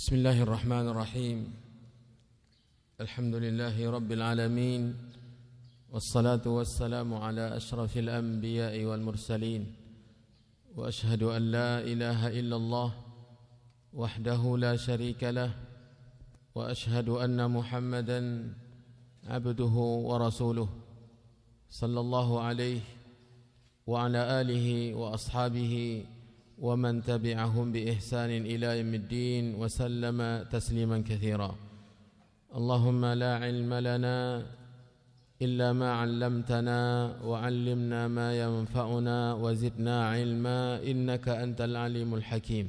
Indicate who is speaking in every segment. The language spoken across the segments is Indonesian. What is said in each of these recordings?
Speaker 1: بسم الله الرحمن الرحيم الحمد لله رب العالمين والصلاة والسلام على أشرف الأنبياء والمرسلين وأشهد أن لا إله إلا الله وحده لا شريك له وأشهد أن محمدا عبده ورسوله صلى الله عليه وعلى آله وأصحابه ومن تبعهم بإحسان إلى يوم الدين وسلم تسليما كثيرا اللهم لا علم لنا إلا ما علمتنا وعلمنا ما ينفعنا وزدنا علما إنك أنت العليم الحكيم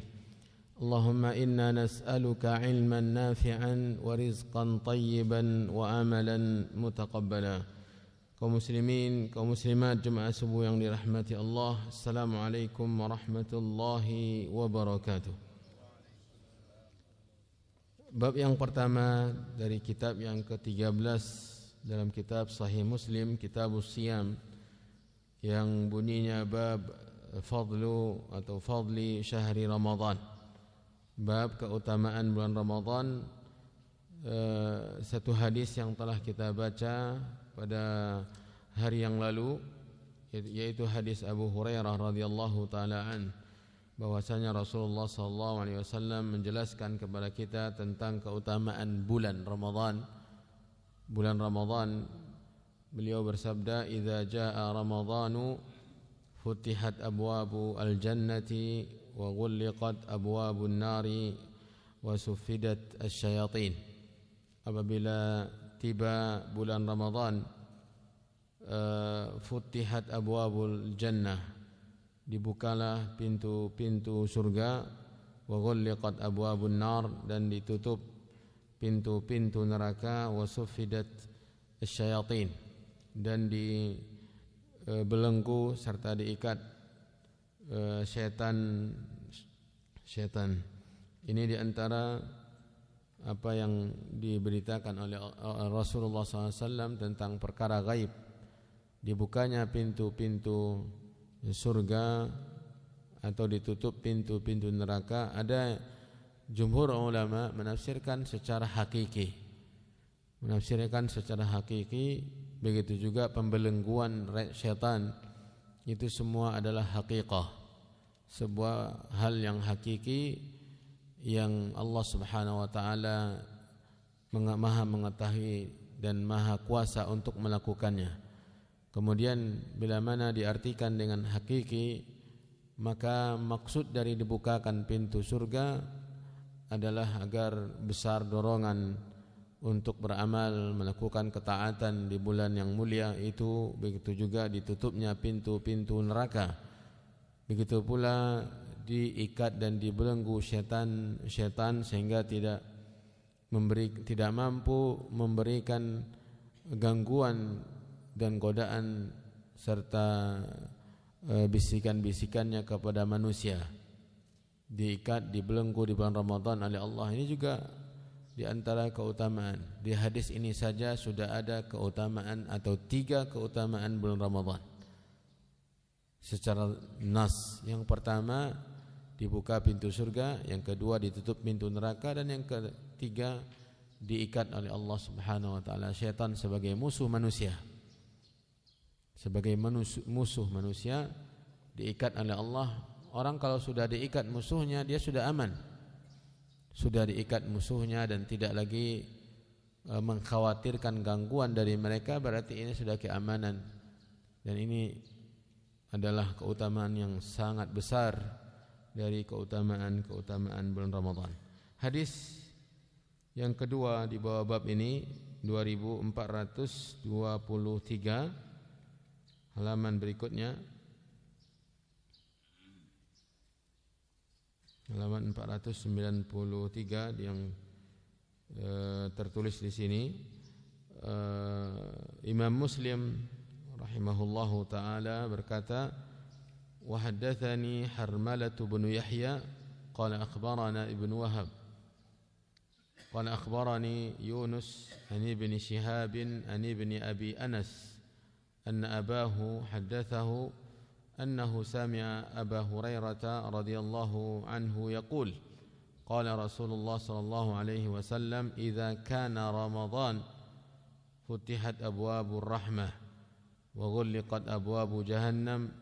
Speaker 1: اللهم إنا نسألك علما نافعا ورزقا طيبا وعملا متقبلا. Kaum muslimin, kaum muslimat, jemaah subuh yang dirahmati Allah, Assalamualaikum warahmatullahi wabarakatuh. Bab yang pertama dari kitab yang ke-13 dalam kitab Sahih Muslim, Kitabus Siyam, yang bunyinya bab fadlu atau fadli syahri Ramadan. Bab keutamaan bulan Ramadan. Satu hadis yang telah kita baca pada hari yang lalu, yaitu hadis Abu Hurairah radhiyallahu taala an, bahwasanya Rasulullah sallallahu alaihi wasallam menjelaskan kepada kita tentang keutamaan bulan Ramadan. Bulan Ramadan, beliau bersabda, "Idza jaa Ramadhanu futihat abwabu al-jannati wa ghulliqat abwabun nari wa suffidat asy-syayatin." Apabila tiba bulan Ramadan, futihat abwabul jannah, dibukalah pintu-pintu surga, wa ghulliqat abwabun nar, dan ditutup pintu-pintu neraka, wa suffidat asy-syayatin, dan dibelenggu serta diikat syaitan. Ini diantara apa yang diberitakan oleh Rasulullah SAW tentang perkara gaib. Dibukanya pintu-pintu surga atau ditutup pintu-pintu neraka. Ada jumhur ulama menafsirkan secara hakiki. Begitu juga pembelengguan syaitan, itu semua adalah hakikah, sebuah hal yang hakiki yang Allah Subhanahu wa taala Maha mengetahui dan Maha kuasa untuk melakukannya. Kemudian bila mana diartikan dengan hakiki, maka maksud dari dibukakan pintu surga adalah agar besar dorongan untuk beramal, melakukan ketaatan di bulan yang mulia itu. Begitu juga ditutupnya pintu-pintu neraka. Begitu pula diikat dan dibelenggu syaitan sehingga tidak mampu memberikan gangguan dan godaan serta bisikan-bisikannya kepada manusia. Diikat, dibelenggu di bulan Ramadan oleh Allah. Ini juga di antara keutamaan. Di hadis ini saja sudah ada keutamaan atau 3 keutamaan bulan Ramadan secara nas. Yang pertama, dibuka pintu surga, yang kedua ditutup pintu neraka, dan yang ketiga diikat oleh Allah Subhanahu wa taala syaitan sebagai musuh manusia. Sebagai musuh manusia diikat oleh Allah. Orang kalau sudah diikat musuhnya, dia sudah aman. Sudah diikat musuhnya dan tidak lagi mengkhawatirkan gangguan dari mereka, berarti ini sudah keamanan. Dan ini adalah keutamaan yang sangat besar dari keutamaan bulan Ramadan. Hadis yang kedua di bawah bab ini 2423, halaman berikutnya, halaman 493 yang tertulis di sini. Imam Muslim rahimahullahu taala berkata, وحدثني حرملة بن يحيى قال أخبرنا ابن وهب قال أخبرني يونس عن ابن شهاب عن ابن أبي أنس أن أباه حدثه أنه سمع أبا هريرة رضي الله عنه يقول Qala Rasulullah sallallahu alaihi wasallam, "Idza kana Ramadan futihat abwabur rahmah wa ghulliqat abwabu jahannam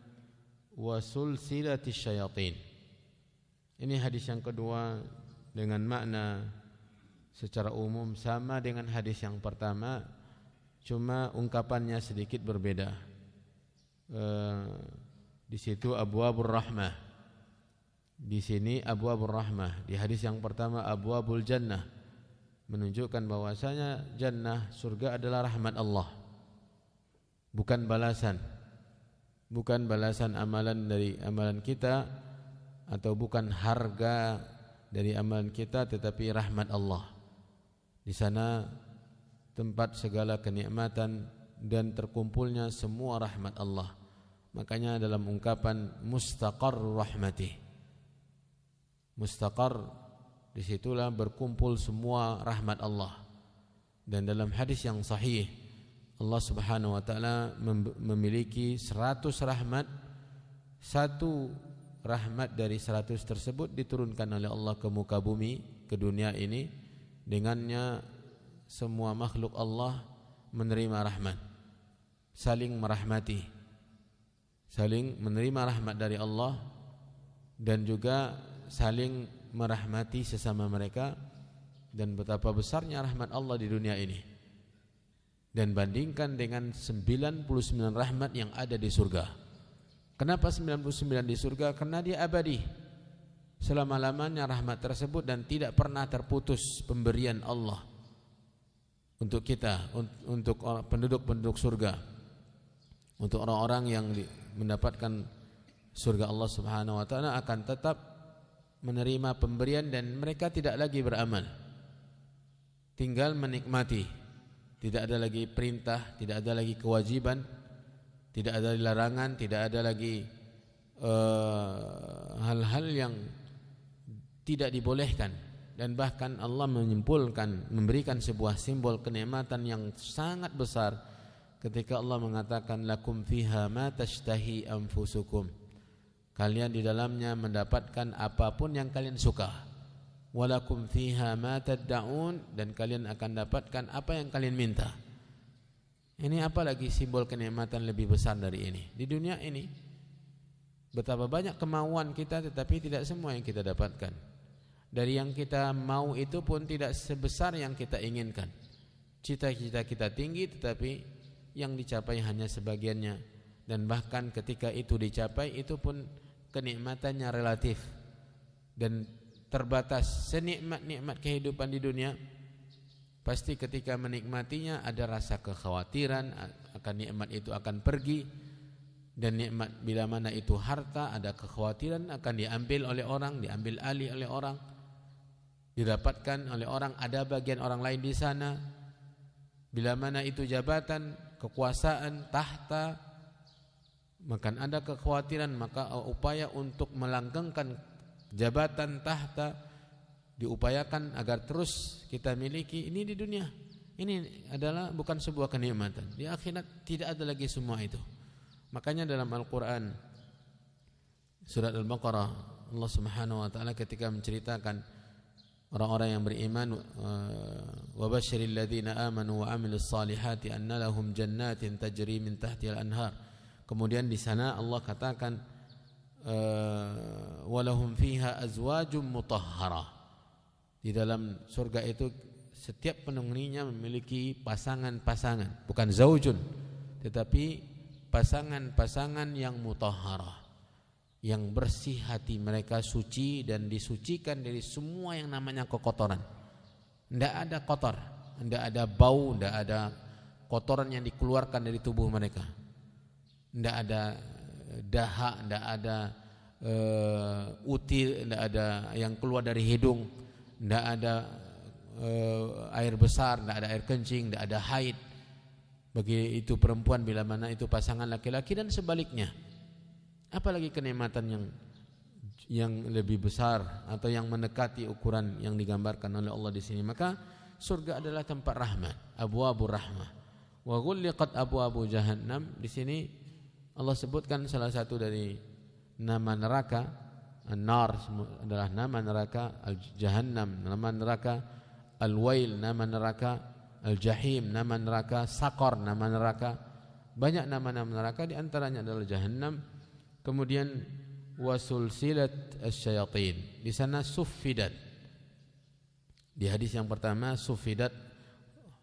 Speaker 1: wa sulsilatis syayatin." Ini hadis yang kedua dengan makna secara umum sama dengan hadis yang pertama, cuma ungkapannya sedikit berbeda. Di situ abwabur rahmah, di sini abwabur rahmah. Di hadis yang pertama abwabul jannah, menunjukkan bahwasanya jannah, surga adalah rahmat Allah, bukan balasan, bukan balasan amalan dari amalan kita, atau bukan harga dari amalan kita, tetapi rahmat Allah. Di sana tempat segala kenikmatan dan terkumpulnya semua rahmat Allah. Makanya dalam ungkapan mustaqar rahmatih, mustaqar, disitulah berkumpul semua rahmat Allah. Dan dalam hadis yang sahih, Allah Subhanahu wa ta'ala memiliki 100 rahmat. Satu rahmat dari 100 tersebut diturunkan oleh Allah ke muka bumi, ke dunia ini. Dengannya semua makhluk Allah menerima rahmat, saling merahmati, saling menerima rahmat dari Allah, dan juga saling merahmati sesama mereka. Dan betapa besarnya rahmat Allah di dunia ini, dan bandingkan dengan 99 rahmat yang ada di surga. Kenapa 99 di surga? Karena dia abadi, selama-lamanya rahmat tersebut, dan tidak pernah terputus pemberian Allah untuk kita, untuk penduduk-penduduk surga, untuk orang-orang yang mendapatkan surga Allah Subhanahu wa ta'ala akan tetap menerima pemberian, dan mereka tidak lagi beramal, tinggal menikmati. Tidak ada lagi perintah, tidak ada lagi kewajiban, tidak ada larangan, tidak ada lagi hal-hal yang tidak dibolehkan. Dan bahkan Allah menyimpulkan, memberikan sebuah simbol kenikmatan yang sangat besar ketika Allah mengatakan, lakum fiha ma tashtahi anfusukum, kalian di dalamnya mendapatkan apapun yang kalian suka. Walakum fiha ma tad'un, dan kalian akan dapatkan apa yang kalian minta. Ini apalagi simbol kenikmatan lebih besar dari ini. Di dunia ini betapa banyak kemauan kita, tetapi tidak semua yang kita dapatkan. Dari yang kita mau itu pun tidak sebesar yang kita inginkan. Cita-cita kita tinggi, tetapi yang dicapai hanya sebagiannya. Dan bahkan ketika itu dicapai, itu pun kenikmatannya relatif dan terbatas. Senikmat-nikmat kehidupan di dunia, pasti ketika menikmatinya ada rasa kekhawatiran akan nikmat itu akan pergi. Dan nikmat bila mana itu harta, ada kekhawatiran akan diambil oleh orang, diambil alih oleh orang, didapatkan oleh orang, ada bagian orang lain di sana. Bila mana itu jabatan, kekuasaan, tahta, maka ada kekhawatiran, maka upaya untuk melanggengkan jabatan, tahta diupayakan agar terus kita miliki. Ini di dunia. Ini adalah bukan sebuah kenikmatan. Di akhirat tidak ada lagi semua itu. Makanya dalam Al-Quran surat Al-Baqarah, Allah Subhanahu wa ta'ala ketika menceritakan orang-orang yang beriman, wa basyiril ladzina amanu wa amilus salihati anna lahum jannatin tajri min tahtihal anhar. Kemudian di sana Allah katakan, walahum fiha azwajum mutahharah. Di dalam surga itu setiap penghuninya memiliki pasangan-pasangan, bukan zaujun, tetapi pasangan-pasangan yang mutahharah, yang bersih hati mereka, suci dan disucikan dari semua yang namanya kekotoran. Tidak ada kotor, tidak ada bau, tidak ada kotoran yang dikeluarkan dari tubuh mereka. Tidak ada dahak, tidak ada util, tidak ada yang keluar dari hidung, tidak ada air besar, tidak ada air kencing, tidak ada haid. Bagi itu perempuan bila mana itu pasangan laki-laki, dan sebaliknya. Apalagi kenikmatan yang lebih besar atau yang mendekati ukuran yang digambarkan oleh Allah di sini. Maka surga adalah tempat rahmat, abwabur rahmah. Wa ghulliqat abwabu jahannam. Di sini Allah sebutkan salah satu dari nama neraka, An-nar adalah nama neraka, Al-Jahannam nama neraka, Al-Wail nama neraka, Al-Jahim nama neraka, Saqar nama neraka. Banyak nama-nama neraka, di antaranya adalah Jahannam. Kemudian wasulsilat asyayatin, di sana suffidat. Di hadis yang pertama suffidat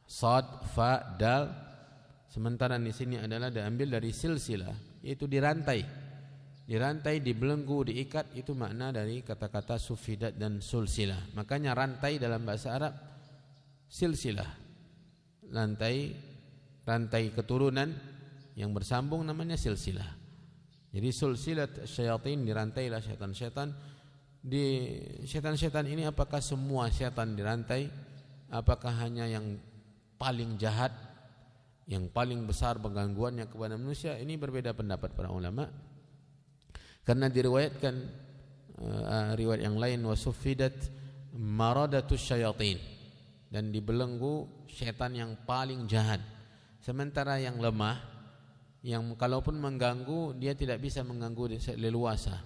Speaker 1: sad fa dal, sementara di sini adalah diambil dari silsilah, yaitu dirantai. Dirantai, dibelenggu, diikat, itu makna dari kata-kata suffidat dan sulsilah. Makanya rantai dalam bahasa Arab silsilah. Rantai keturunan yang bersambung namanya silsilah. Jadi sulsilat syayatin, dirantailah syaitan-syaitan. Di syaitan-syaitan ini apakah semua syaitan dirantai? Apakah hanya yang paling jahat, yang paling besar penggangguannya kepada manusia? Ini berbeda pendapat para ulama. Karena diriwayatkan riwayat yang lain wasuffidat maradatus syayatin, dan dibelenggu syaitan yang paling jahat. Sementara yang lemah, yang kalaupun mengganggu dia tidak bisa mengganggu leluasa.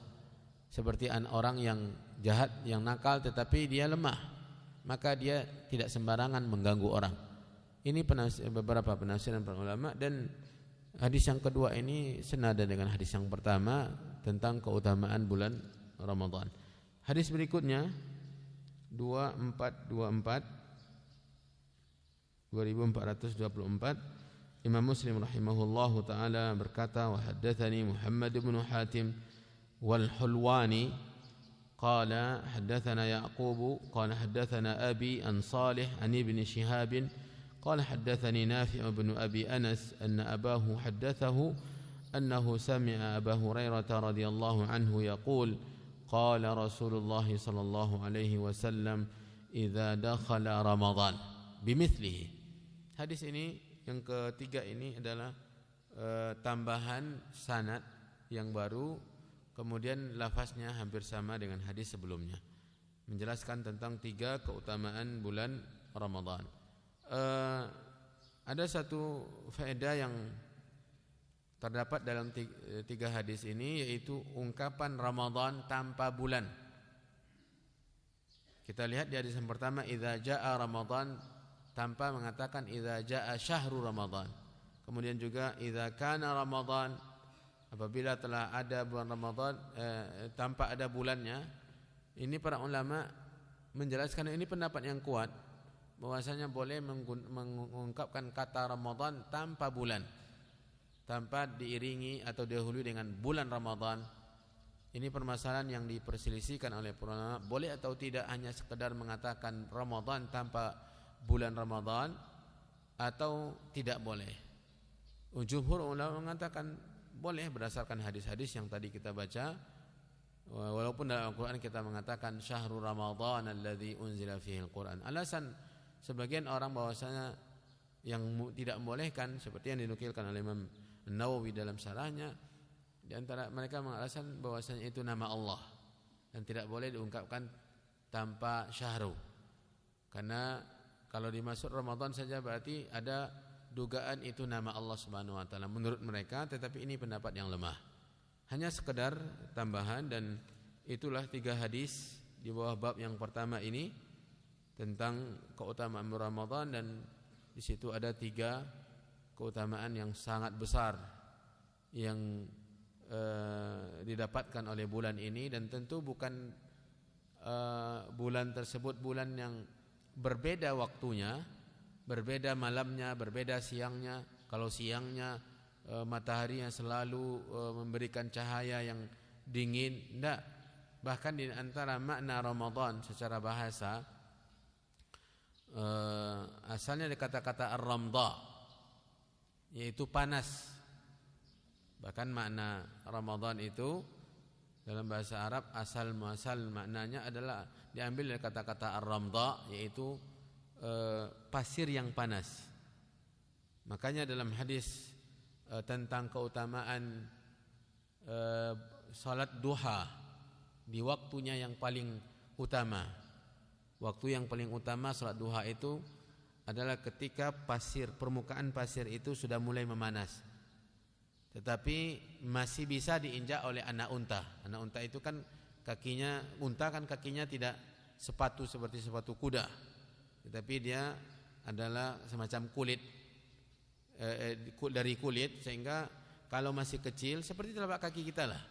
Speaker 1: Seperti orang yang jahat, yang nakal, tetapi dia lemah, maka dia tidak sembarangan mengganggu orang. Ini beberapa penafsiran para ulama, dan hadis yang kedua ini senada dengan hadis yang pertama tentang keutamaan bulan Ramadan. Hadis berikutnya 2424 Imam Muslim rahimahullahu taala berkata, wa haddatsani Muhammad bin Hatim wal Hulwani qala haddatsana Yaqub qala haddatsana Abi an Salih an Ibn Shihab qala haddatsani Nafi' bin Abi Anas anna abahu haddatsahu annahu sami'a Abu Hurairah radhiyallahu anhu yaqul qala Rasulullah sallallahu alaihi wasallam idza dakhala Ramadan bimithlihi. Hadis ini yang ketiga ini adalah tambahan sanad yang baru, kemudian lafaznya hampir sama dengan hadis sebelumnya, menjelaskan tentang 3 keutamaan bulan Ramadan. Ada satu faedah yang terdapat dalam 3 hadis ini, yaitu ungkapan Ramadan tanpa bulan. Kita lihat di hadis yang pertama, idza jaa Ramadan, tanpa mengatakan idza jaa syahru Ramadan. Kemudian juga idza kana Ramadan, apabila telah ada bulan Ramadan, tanpa ada bulannya. Ini para ulama menjelaskan, ini pendapat yang kuat, bahwasanya boleh mengungkapkan kata Ramadan tanpa bulan, tanpa diiringi atau didahului dengan bulan Ramadan. Ini permasalahan yang diperselisihkan oleh para ulama, boleh atau tidak hanya sekedar mengatakan Ramadan tanpa bulan Ramadan, atau tidak boleh. Jumhur ulama mengatakan boleh berdasarkan hadis-hadis yang tadi kita baca. Walaupun dalam Al-Quran kita mengatakan syahrul Ramadan alladzi unzila fihi al-Quran. Alasan sebagian orang bahwasanya yang tidak membolehkan, seperti yang dinukilkan oleh Imam Nawawi dalam syarahnya, di antara mereka mengalasan bahwasanya itu nama Allah dan tidak boleh diungkapkan tanpa syahru. Karena kalau dimaksud Ramadan saja berarti ada dugaan itu nama Allah Subhanahu wa taala menurut mereka, tetapi ini pendapat yang lemah. Hanya sekedar tambahan, dan itulah 3 hadis di bawah bab yang pertama ini tentang keutamaan Ramadan, dan di situ ada 3 keutamaan yang sangat besar yang didapatkan oleh bulan ini, dan tentu bukan bulan tersebut bulan yang berbeda waktunya, berbeda malamnya, berbeda siangnya. Kalau siangnya matahari yang selalu memberikan cahaya yang dingin, tidak. Bahkan di antara makna Ramadan secara bahasa, asalnya dari kata-kata ar-ramda, yaitu panas. Bahkan makna Ramadan itu dalam bahasa Arab asal muasal maknanya adalah diambil dari kata-kata ar-ramda, yaitu pasir yang panas. Makanya dalam hadis tentang keutamaan salat duha di waktunya yang paling utama. Waktu yang paling utama salat duha itu adalah ketika permukaan pasir itu sudah mulai memanas, tetapi masih bisa diinjak oleh anak unta. Anak unta itu kan kakinya, unta kan kakinya tidak sepatu seperti sepatu kuda, tetapi dia adalah semacam kulit, dari kulit, sehingga kalau masih kecil seperti telapak kaki kita lah.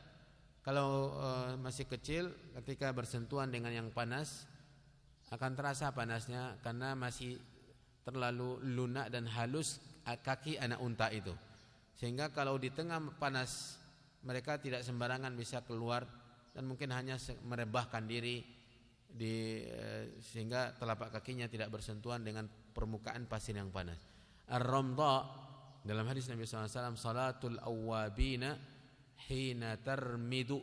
Speaker 1: Kalau masih kecil, ketika bersentuhan dengan yang panas akan terasa panasnya karena masih terlalu lunak dan halus kaki anak unta itu. Sehingga kalau di tengah panas mereka tidak sembarangan bisa keluar dan mungkin hanya merebahkan diri sehingga telapak kakinya tidak bersentuhan dengan permukaan pasir yang panas. Ar-ramdha dalam hadis Nabi SAW, salatul awwabina hina tarmidu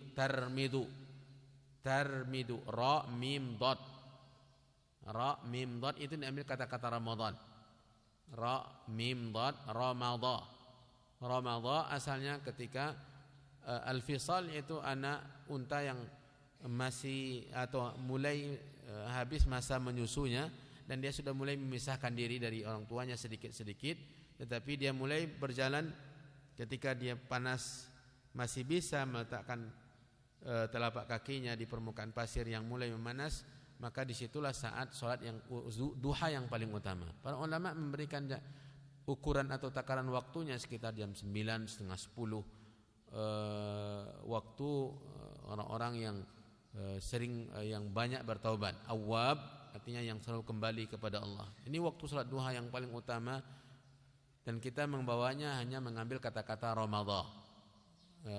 Speaker 1: ra mim dad itu diambil kata-kata Ramadan. Ra mim dad Ramadha asalnya ketika al-fisal, yaitu anak unta yang masih atau mulai habis masa menyusunya dan dia sudah mulai memisahkan diri dari orang tuanya sedikit-sedikit, tetapi dia mulai berjalan ketika dia panas masih bisa meletakkan telapak kakinya di permukaan pasir yang mulai memanas, maka disitulah saat sholat yang duha yang paling utama. Para ulama memberikan ukuran atau takaran waktunya sekitar jam 9, setengah 10, waktu orang-orang yang sering yang banyak bertaubat. Awwab artinya yang selalu kembali kepada Allah. Ini waktu salat duha yang paling utama, dan kita membawanya hanya mengambil kata-kata Ramadha.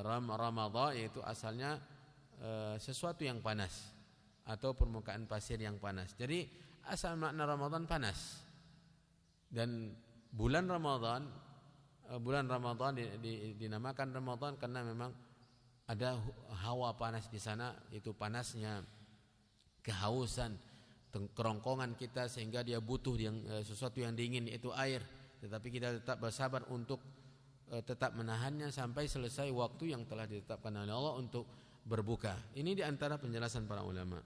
Speaker 1: Ramadha yaitu asalnya sesuatu yang panas atau permukaan pasir yang panas. Jadi asal makna Ramadan panas. Dan bulan Ramadan dinamakan Ramadan karena memang ada hawa panas di sana, itu panasnya kehausan, kerongkongan kita sehingga dia butuh sesuatu yang dingin, yaitu air. Tetapi kita tetap bersabar untuk tetap menahannya sampai selesai waktu yang telah ditetapkan oleh Allah untuk berbuka. Ini di antara penjelasan para ulama.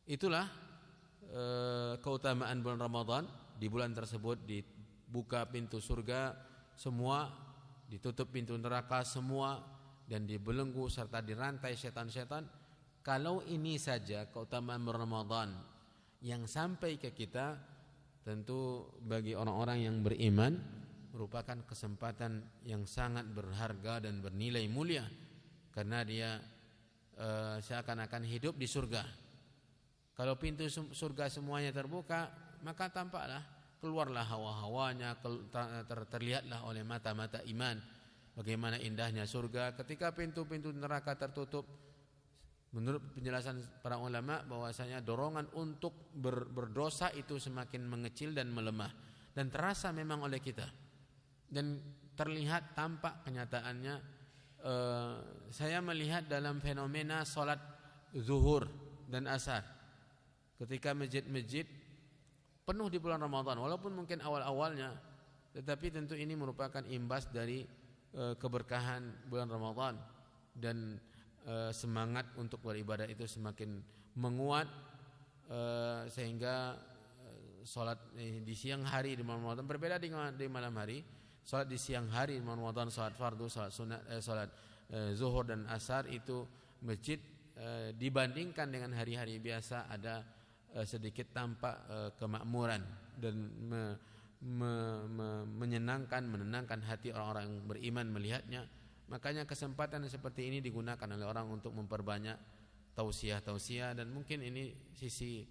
Speaker 1: Itulah keutamaan bulan Ramadan. Di bulan tersebut dibuka pintu surga semua, ditutup pintu neraka semua, dan dibelenggu serta dirantai setan-setan. Kalau ini saja keutamaan Ramadan yang sampai ke kita, tentu bagi orang-orang yang beriman merupakan kesempatan yang sangat berharga dan bernilai mulia, karena dia seakan-akan hidup di surga. Kalau pintu surga semuanya terbuka, maka tampaklah, keluarlah hawa-hawanya, terlihatlah oleh mata-mata iman bagaimana indahnya surga. Ketika pintu-pintu neraka tertutup, menurut penjelasan para ulama bahwasanya dorongan untuk berdosa itu semakin mengecil dan melemah, dan terasa memang oleh kita, dan terlihat tampak kenyataannya. Saya melihat dalam fenomena salat zuhur dan asar, ketika masjid-masjid penuh di bulan Ramadan, walaupun mungkin awal-awalnya, tetapi tentu ini merupakan imbas dari keberkahan bulan Ramadan, dan semangat untuk beribadah itu semakin menguat, sehingga salat di siang hari di bulan Ramadan berbeda dengan di malam hari. Salat di siang hari di bulan Ramadan, salat fardu, salat sunat, salat zuhur dan asar itu masjid dibandingkan dengan hari-hari biasa ada sedikit tampak kemakmuran dan menenangkan hati orang-orang yang beriman melihatnya. Makanya kesempatan seperti ini digunakan oleh orang untuk memperbanyak tausiah, dan mungkin ini sisi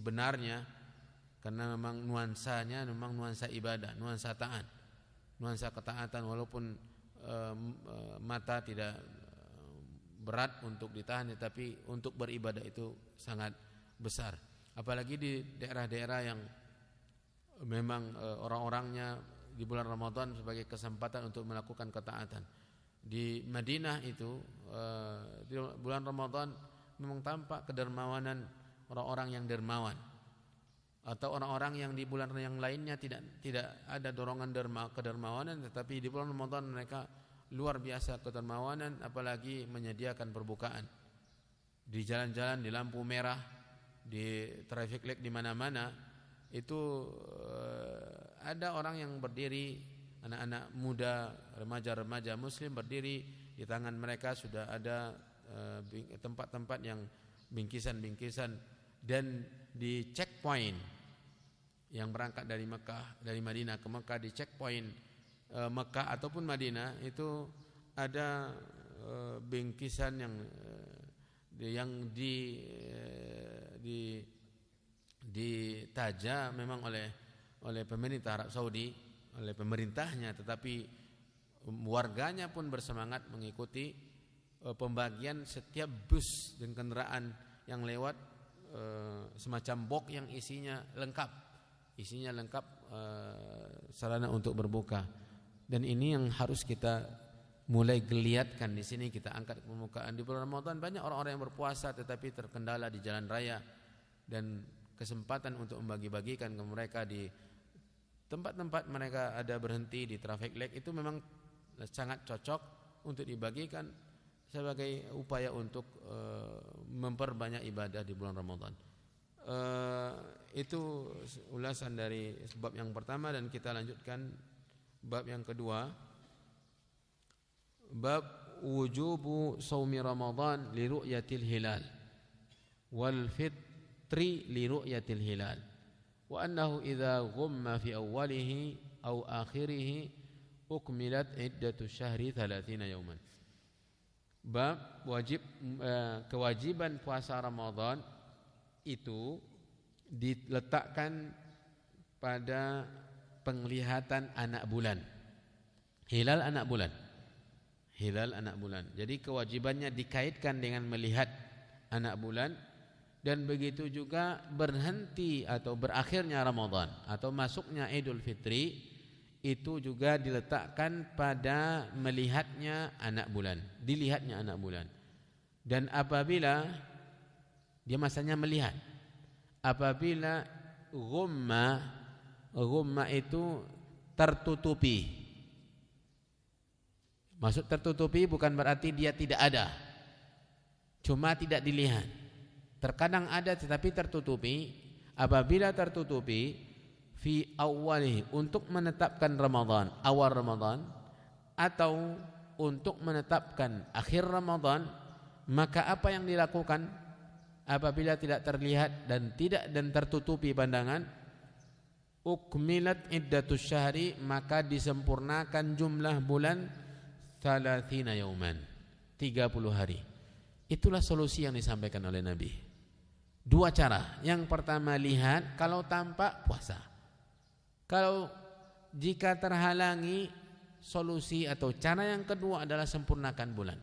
Speaker 1: benarnya, karena memang nuansanya memang nuansa ibadah, nuansa taat, nuansa ketaatan, walaupun mata tidak berat untuk ditahan, tetapi untuk beribadah itu sangat besar. Apalagi di daerah-daerah yang memang orang-orangnya di bulan Ramadan sebagai kesempatan untuk melakukan ketaatan. Di Madinah itu di bulan Ramadan memang tampak kedermawanan orang-orang yang dermawan, atau orang-orang yang di bulan yang lainnya tidak ada dorongan kedermawanan, tetapi di bulan Ramadan mereka luar biasa kedermawanan, apalagi menyediakan perbukaan di jalan-jalan, di lampu merah, di traffic light, di mana-mana itu ada orang yang berdiri anak-anak muda, remaja-remaja muslim berdiri, di tangan mereka sudah ada tempat-tempat yang bingkisan-bingkisan, dan di checkpoint yang berangkat dari Mekah, dari Madinah ke Mekah, di checkpoint Mekah ataupun Madinah itu ada bingkisan yang ditaja memang oleh pemerintah Arab Saudi, oleh pemerintahnya, tetapi warganya pun bersemangat mengikuti pembagian. Setiap bus dan kendaraan yang lewat semacam box yang isinya lengkap sarana untuk berbuka. Dan ini yang harus kita mulai geliatkan di sini, kita angkat ke permukaan. Di bulan Ramadan banyak orang-orang yang berpuasa tetapi terkendala di jalan raya, dan kesempatan untuk membagi-bagikan ke mereka di tempat-tempat mereka ada berhenti di traffic light itu memang sangat cocok untuk dibagikan sebagai upaya untuk memperbanyak ibadah di bulan Ramadan. Itu ulasan dari bab yang pertama, dan kita lanjutkan bab yang kedua. Bab wujubu shaumi Ramadan li ru'yatil hilal wal fitri li ru'yatil hilal wa annahu idza ghumma fi awwalihi aw akhirih ukmilat iddatu syahri 30 yawman. Bab kewajiban puasa Ramadan itu diletakkan pada penglihatan anak bulan. Hilal anak bulan. Jadi kewajibannya dikaitkan dengan melihat anak bulan, dan begitu juga berhenti atau berakhirnya Ramadan atau masuknya Idul Fitri itu juga diletakkan pada melihatnya anak bulan, dilihatnya anak bulan. Dan apabila dia masanya melihat, apabila ghumma itu tertutupi. Maksud tertutupi bukan berarti dia tidak ada, cuma tidak dilihat. Terkadang ada tetapi tertutupi. Apabila tertutupi fi awwalihi, untuk menetapkan Ramadan, awal Ramadan, atau untuk menetapkan akhir Ramadan, maka apa yang dilakukan apabila tidak terlihat dan tertutupi pandangan? Ukmilat iddatus syahri, maka disempurnakan jumlah bulan 30 yauman, 30 hari. Itulah solusi yang disampaikan oleh Nabi. Dua cara. Yang pertama lihat, kalau tampak puasa. Kalau jika terhalangi, solusi atau cara yang kedua adalah sempurnakan bulan.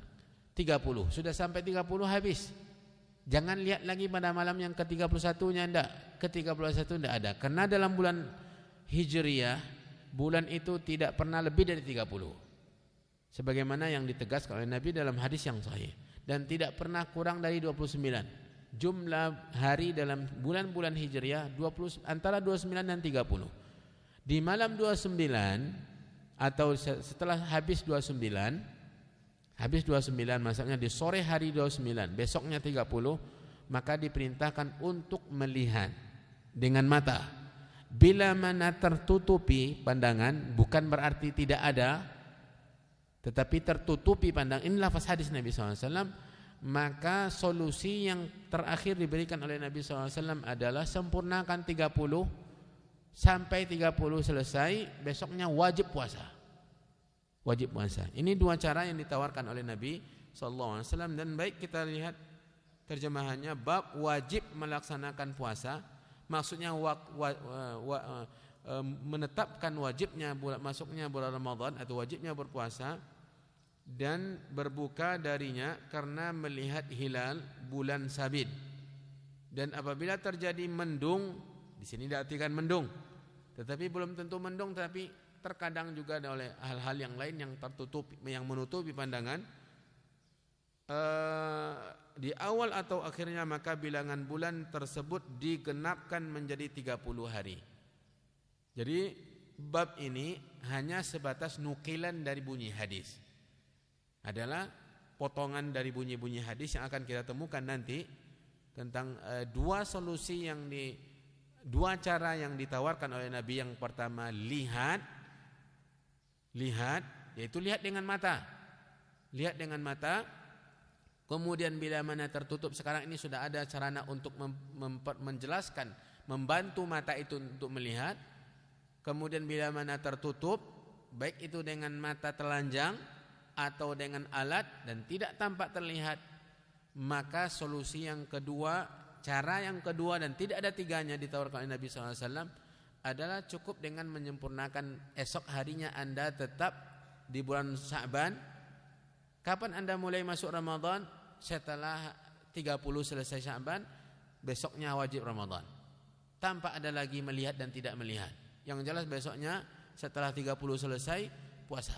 Speaker 1: 30, sudah sampai 30 habis. Jangan lihat lagi pada malam yang ke-31-nya enggak, ke-31 enggak ada. Karena dalam bulan Hijriyah, bulan itu tidak pernah lebih dari 30. Sebagaimana yang ditegaskan oleh Nabi dalam hadis yang sahih, dan tidak pernah kurang dari 29. Jumlah hari dalam bulan-bulan Hijriyah antara 29 dan 30. Di malam 29 atau setelah habis 29, maksudnya di sore hari 29, besoknya 30, maka diperintahkan untuk melihat dengan mata. Bila mana tertutupi pandangan, bukan berarti tidak ada, tetapi tertutupi pandang. Ini lafaz hadis Nabi SAW. Maka solusi yang terakhir diberikan oleh Nabi SAW adalah sempurnakan 30 sampai 30 selesai, besoknya wajib puasa. Ini dua cara yang ditawarkan oleh Nabi SAW. Dan baik kita lihat terjemahannya, bab wajib melaksanakan puasa. Maksudnya menetapkan wajibnya masuknya bulan Ramadan atau wajibnya berpuasa dan berbuka darinya karena melihat hilal bulan sabit. Dan apabila terjadi mendung, di sini diartikan mendung, tetapi belum tentu mendung, tetapi terkadang juga ada oleh hal-hal yang lain yang tertutupi, yang menutupi pandangan di awal atau akhirnya, maka bilangan bulan tersebut digenapkan menjadi 30 hari. Jadi bab ini hanya sebatas nukilan dari bunyi hadis, adalah potongan dari bunyi-bunyi hadis yang akan kita temukan nanti tentang dua cara yang ditawarkan oleh Nabi. Yang pertama lihat, Lihat, yaitu lihat dengan mata. Lihat dengan mata. Kemudian bila mana tertutup, sekarang ini sudah ada sarana untuk menjelaskan, membantu mata itu untuk melihat. Kemudian bila mana tertutup, baik itu dengan mata telanjang atau dengan alat dan tidak tampak terlihat, maka solusi yang kedua, cara yang kedua dan tidak ada tiganya ditawarkan oleh Nabi SAW adalah cukup dengan menyempurnakan esok harinya Anda tetap di bulan Sya'ban. Kapan Anda mulai masuk Ramadan? Setelah 30 selesai Sya'ban, besoknya wajib Ramadan. Tanpa ada lagi melihat dan tidak melihat. Yang jelas besoknya setelah 30 selesai puasa.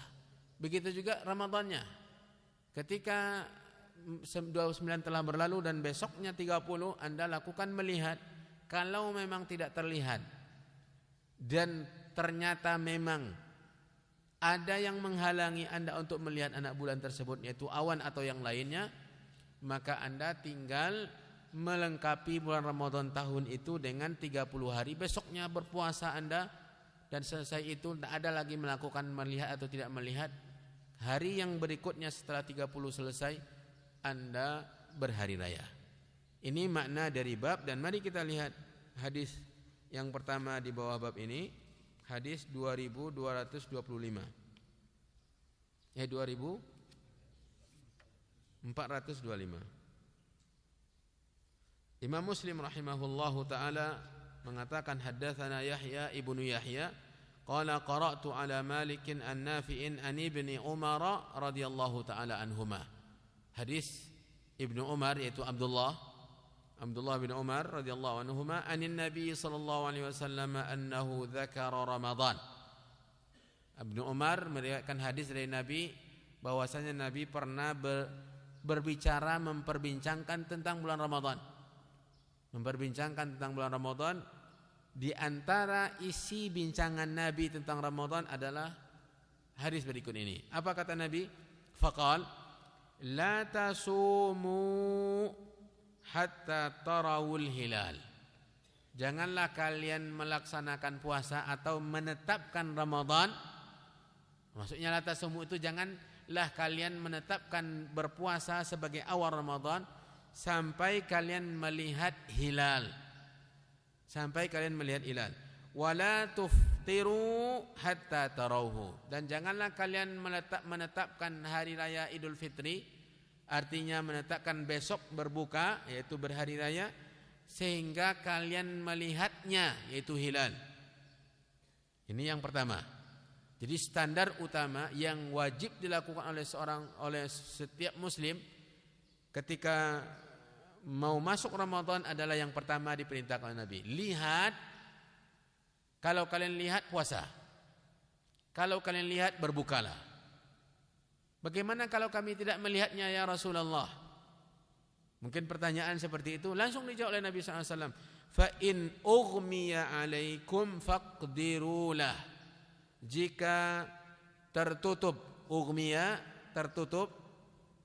Speaker 1: Begitu juga Ramadannya. Ketika 29 telah berlalu dan besoknya 30, Anda lakukan melihat. Kalau memang tidak terlihat dan ternyata memang ada yang menghalangi Anda untuk melihat anak bulan tersebut, yaitu awan atau yang lainnya, maka Anda tinggal melengkapi bulan Ramadan tahun itu dengan 30 hari. Besoknya berpuasa Anda, dan selesai itu tidak ada lagi melakukan melihat atau tidak melihat. Hari yang berikutnya setelah 30 selesai, Anda berhari raya. Ini makna dari bab. Dan mari kita lihat hadis yang pertama di bawah bab ini, hadis 2225. 2425. Imam Muslim rahimahullahu taala mengatakan, haddatsana Yahya ibnu Yahya qala qara'tu ala Malikin an Nafi'in an ibni Umar radhiyallahu taala anhuma. Hadis Ibnu Umar, yaitu Abdullah bin Umar radhiyallahu anhuma, anin Nabi sallallahu alaihi wasallam annahu dzakara Ramadan. Ibnu Umar meriwayatkan hadis dari Nabi bahwasanya Nabi pernah berbicara, memperbincangkan tentang bulan Ramadan. Memperbincangkan tentang bulan Ramadan. Di antara isi bincangan Nabi tentang Ramadan adalah hadis berikut ini. Apa kata Nabi? Faqal la tasumu hatta tarawul hilal. Janganlah kalian melaksanakan puasa atau menetapkan Ramadan. Maksudnya la tasumu itu janganlah kalian menetapkan berpuasa sebagai awal Ramadan sampai kalian melihat hilal. Sampai kalian melihat hilal. Wala tuftiru hatta tarawhu. Dan janganlah kalian menetapkan hari raya Idul Fitri, artinya menetapkan besok berbuka, yaitu berhari raya, sehingga kalian melihatnya, yaitu hilal. Ini yang pertama. Jadi standar utama yang wajib dilakukan oleh setiap muslim ketika mau masuk Ramadan adalah yang pertama diperintahkan oleh Nabi. Lihat, kalau kalian lihat puasa. Kalau kalian lihat berbukalah. Bagaimana kalau kami tidak melihatnya ya Rasulullah? Mungkin pertanyaan seperti itu langsung dijawab oleh Nabi SAW. Fa in ughmiya alaikum faqdirulah. Jika tertutup, ughmiya tertutup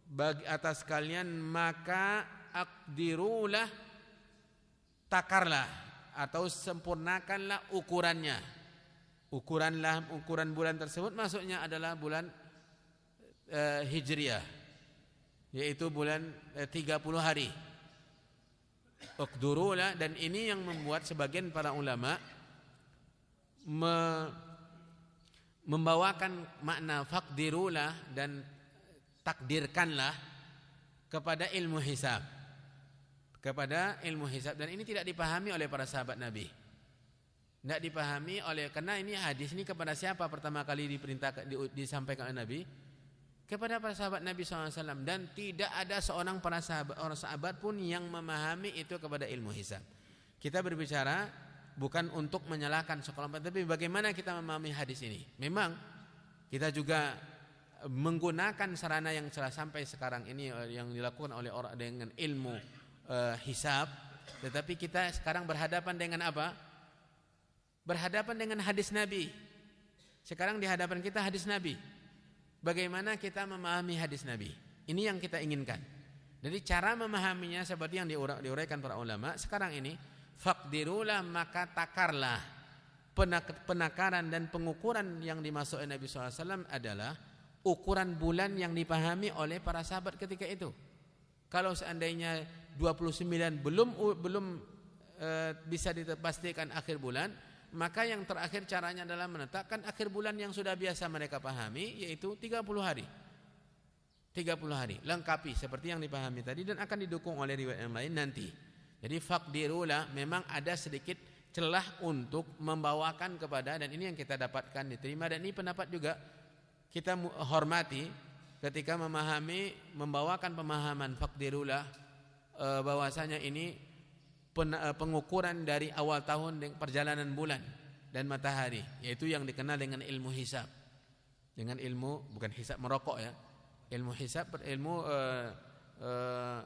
Speaker 1: bagi atas kalian, maka aqdirulah, takarlah atau sempurnakanlah ukurannya. Ukuran bulan tersebut maksudnya adalah bulan Hijriah, yaitu bulan 30 hari. Uqdurulah, dan ini yang membuat sebagian para ulama membawakan makna faqdirulah dan takdirkanlah kepada ilmu hisab. Kepada ilmu hisab, dan ini tidak dipahami oleh para sahabat Nabi. Tidak dipahami karena ini hadis ini kepada siapa pertama kali disampaikan oleh Nabi? Kepada para sahabat Nabi SAW. Dan tidak ada seorang orang sahabat pun yang memahami itu kepada ilmu hisab. Kita berbicara bukan untuk menyalahkan sekelompok, tapi bagaimana kita memahami hadis ini. Memang kita juga menggunakan sarana yang telah sampai sekarang ini yang dilakukan oleh orang dengan ilmu hisab, tetapi kita sekarang berhadapan dengan apa? Berhadapan dengan hadis Nabi. Sekarang di hadapan kita hadis Nabi. Bagaimana kita memahami hadis Nabi? Ini yang kita inginkan. Jadi cara memahaminya seperti yang diuraikan para ulama sekarang ini, faqdirulah, maka takarlah. penakaran dan pengukuran yang dimaksud oleh Nabi SAW adalah ukuran bulan yang dipahami oleh para sahabat ketika itu. Kalau seandainya 29 belum bisa dipastikan akhir bulan, maka yang terakhir caranya adalah menetapkan akhir bulan yang sudah biasa mereka pahami, yaitu 30 hari. 30 hari, lengkapi seperti yang dipahami tadi dan akan didukung oleh riwayat yang lain nanti. Jadi faqdirula memang ada sedikit celah untuk membawakan kepada, dan ini yang kita dapatkan diterima, dan ini pendapat juga kita hormati ketika membawakan pemahaman faqdirula bahwasanya ini pengukuran dari awal tahun dengan perjalanan bulan dan matahari, yaitu yang dikenal dengan ilmu hisab. Dengan ilmu, bukan hisab merokok ya. Ilmu hisab,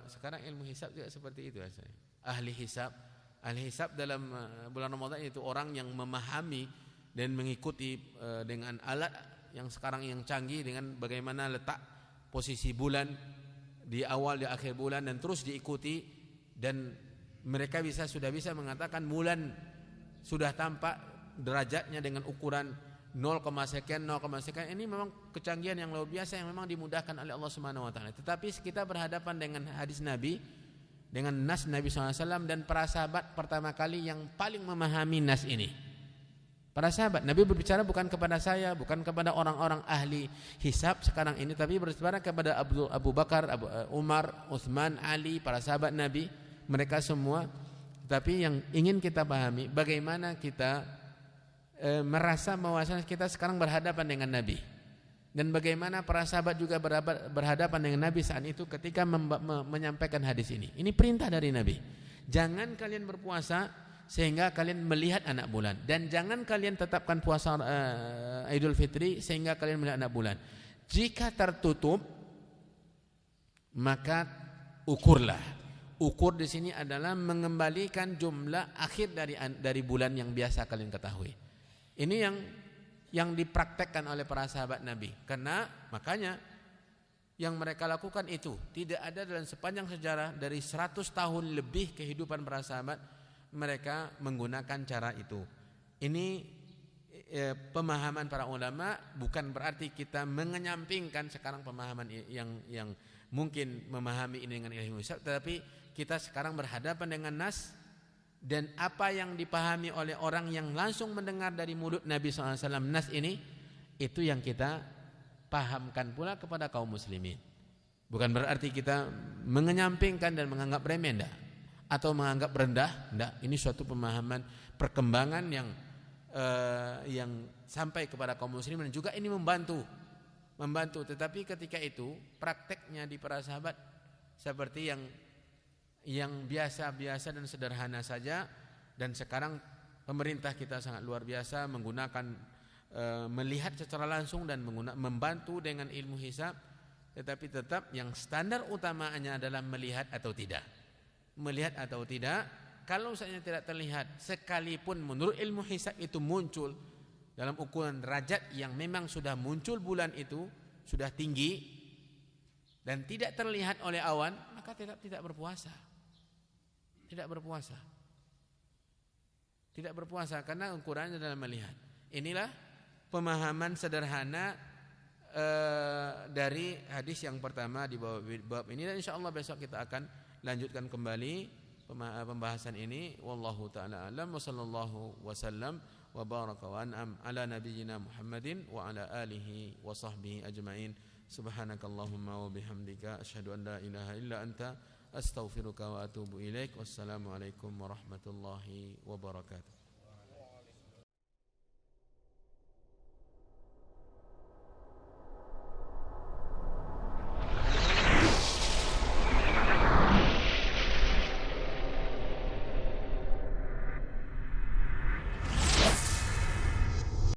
Speaker 1: sekarang ilmu hisab juga seperti itu ya. Ahli hisab dalam bulan Ramadan itu orang yang memahami dan mengikuti dengan alat yang sekarang yang canggih, dengan bagaimana letak posisi bulan di awal di akhir bulan dan terus diikuti, dan mereka sudah bisa mengatakan bulan sudah tampak derajatnya dengan ukuran 0, sekian. Ini memang kecanggihan yang luar biasa yang memang dimudahkan oleh Allah Subhanahu wa taala. Tetapi kita berhadapan dengan hadis Nabi, dengan nas Nabi SAW, dan para sahabat pertama kali yang paling memahami nas ini. Para sahabat, Nabi berbicara bukan kepada saya, bukan kepada orang-orang ahli hisab sekarang ini, tapi berbicara kepada Abu Bakar, Umar, Utsman, Ali, para sahabat Nabi, mereka semua. Tapi yang ingin kita pahami, bagaimana kita merasa bahwasanya kita sekarang berhadapan dengan Nabi, dan bagaimana para sahabat juga berhadapan dengan Nabi saat itu ketika menyampaikan hadis ini. Ini perintah dari Nabi. Jangan kalian berpuasa sehingga kalian melihat anak bulan, dan jangan kalian tetapkan puasa Idul Fitri sehingga kalian melihat anak bulan. Jika tertutup, maka ukurlah. Ukur di sini adalah mengembalikan jumlah akhir dari bulan yang biasa kalian ketahui. Ini yang dipraktekkan oleh para sahabat Nabi. Karena makanya yang mereka lakukan itu tidak ada dalam sepanjang sejarah dari 100 tahun lebih kehidupan para sahabat mereka menggunakan cara itu. Ini pemahaman para ulama, bukan berarti kita mengenyampingkan sekarang pemahaman yang mungkin memahami ini dengan ilmu hisab, tetapi kita sekarang berhadapan dengan nas, dan apa yang dipahami oleh orang yang langsung mendengar dari mulut Nabi SAW nas ini, itu yang kita pahamkan pula kepada kaum muslimin. Bukan berarti kita mengenyampingkan dan menganggap remeh, enggak, atau menganggap rendah, enggak. Ini suatu pemahaman perkembangan yang sampai kepada kaum muslimin, dan juga ini membantu. Tetapi ketika itu prakteknya di para sahabat seperti yang biasa-biasa dan sederhana saja, dan sekarang pemerintah kita sangat luar biasa menggunakan melihat secara langsung dan membantu dengan ilmu hisab, tetapi tetap yang standar utamanya adalah melihat atau tidak. Kalau misalnya tidak terlihat, sekalipun menurut ilmu hisab itu muncul dalam ukuran derajat yang memang sudah muncul bulan itu sudah tinggi dan tidak terlihat oleh awan, maka tidak berpuasa. Tidak berpuasa karena ukurannya adalah melihat. Inilah pemahaman sederhana dari hadis yang pertama di bab ini, dan insyaallah besok kita akan lanjutkan kembali pembahasan ini. Wallahu taala alam, wa sallallahu wasallam wa baraka wa an'am ala nabiyyina Muhammadin wa ala alihi wa sahbihi ajmain. Subhanakallahumma wa bihamdika asyhadu an la ilaha illa anta astaghfiruka wa atubu ilaik. Wassalamualaikum warahmatullahi wabarakatuh.